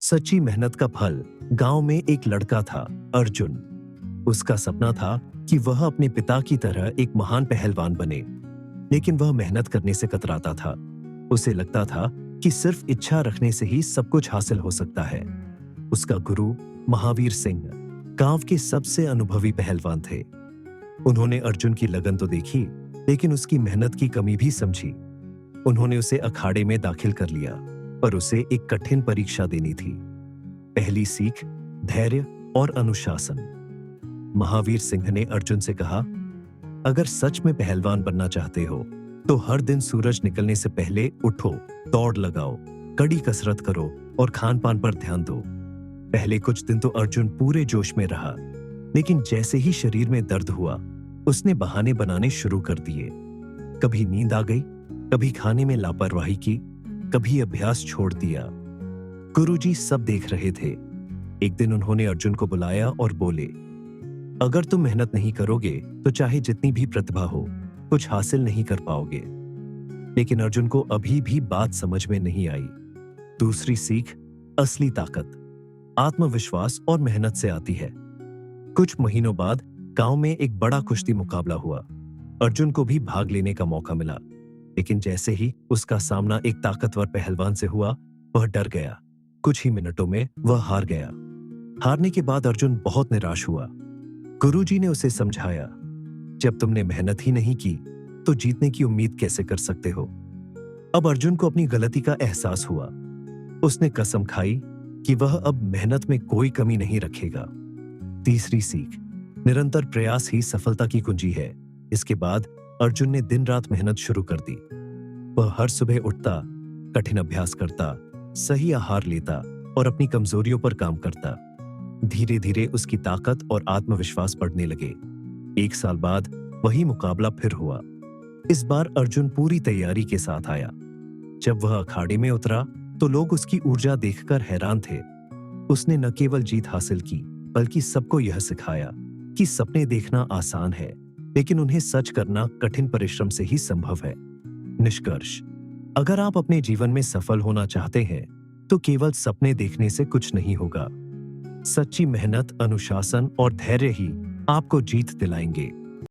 सच्ची मेहनत का फल। गांव में एक लड़का था, अर्जुन। उसका सपना था कि वह अपने पिता की तरह एक महान पहलवान बने, लेकिन वह मेहनत करने से कतराता था। उसे लगता था कि सिर्फ इच्छा रखने से ही सब कुछ हासिल हो सकता है। उसका गुरु महावीर सिंह गांव के सबसे अनुभवी पहलवान थे। उन्होंने अर्जुन की लगन तो देखी, लेकिन उसकी मेहनत की कमी भी समझी। उन्होंने उसे अखाड़े में दाखिल कर लिया, पर उसे एक कठिन परीक्षा देनी थी। पहली सीख, धैर्य और अनुशासन। महावीर सिंह ने अर्जुन से कहा, अगर सच में पहलवान बनना चाहते हो तो हर दिन सूरज निकलने से पहले उठो, दौड़ लगाओ, कड़ी कसरत करो और खान पान पर ध्यान दो। पहले कुछ दिन तो अर्जुन पूरे जोश में रहा, लेकिन जैसे ही शरीर में दर्द हुआ, उसने बहाने बनाने शुरू कर दिए। कभी नींद आ गई, कभी खाने में लापरवाही की, कभी अभ्यास छोड़ दिया। गुरुजी सब देख रहे थे। एक दिन उन्होंने अर्जुन को बुलाया और बोले, अगर तुम मेहनत नहीं करोगे तो चाहे जितनी भी प्रतिभा हो, कुछ हासिल नहीं कर पाओगे। लेकिन अर्जुन को अभी भी बात समझ में नहीं आई। दूसरी सीख, असली ताकत आत्मविश्वास और मेहनत से आती है। कुछ महीनों बाद गांव में एक बड़ा कुश्ती मुकाबला हुआ। अर्जुन को भी भाग लेने का मौका मिला, लेकिन जैसे ही उसका सामना एक ताकतवर पहलवान से हुआ, वह डर गया। कुछ ही मिनटों में वह हार गया। हारने के बाद अर्जुन बहुत निराश हुआ। गुरुजी ने उसे समझाया, जब तुमने मेहनत ही नहीं की तो जीतने की उम्मीद कैसे कर सकते हो। अब अर्जुन को अपनी गलती का एहसास हुआ। उसने कसम खाई कि वह अब मेहनत में कोई कमी नहीं रखेगा। तीसरी सीख, निरंतर प्रयास ही सफलता की कुंजी है। इसके बाद अर्जुन ने दिन रात मेहनत शुरू कर दी। वह हर सुबह उठता, कठिन अभ्यास करता, सही आहार लेता और अपनी कमजोरियों पर काम करता। धीरे धीरे उसकी ताकत और आत्मविश्वास बढ़ने लगे। 1 साल बाद वही मुकाबला फिर हुआ। इस बार अर्जुन पूरी तैयारी के साथ आया। जब वह अखाड़े में उतरा तो लोग उसकी ऊर्जा देखकर हैरान थे। उसने न केवल जीत हासिल की, बल्कि सबको यह सिखाया कि सपने देखना आसान है, लेकिन उन्हें सच करना कठिन परिश्रम से ही संभव है। निष्कर्ष, अगर आप अपने जीवन में सफल होना चाहते हैं तो केवल सपने देखने से कुछ नहीं होगा। सच्ची मेहनत, अनुशासन और धैर्य ही आपको जीत दिलाएंगे।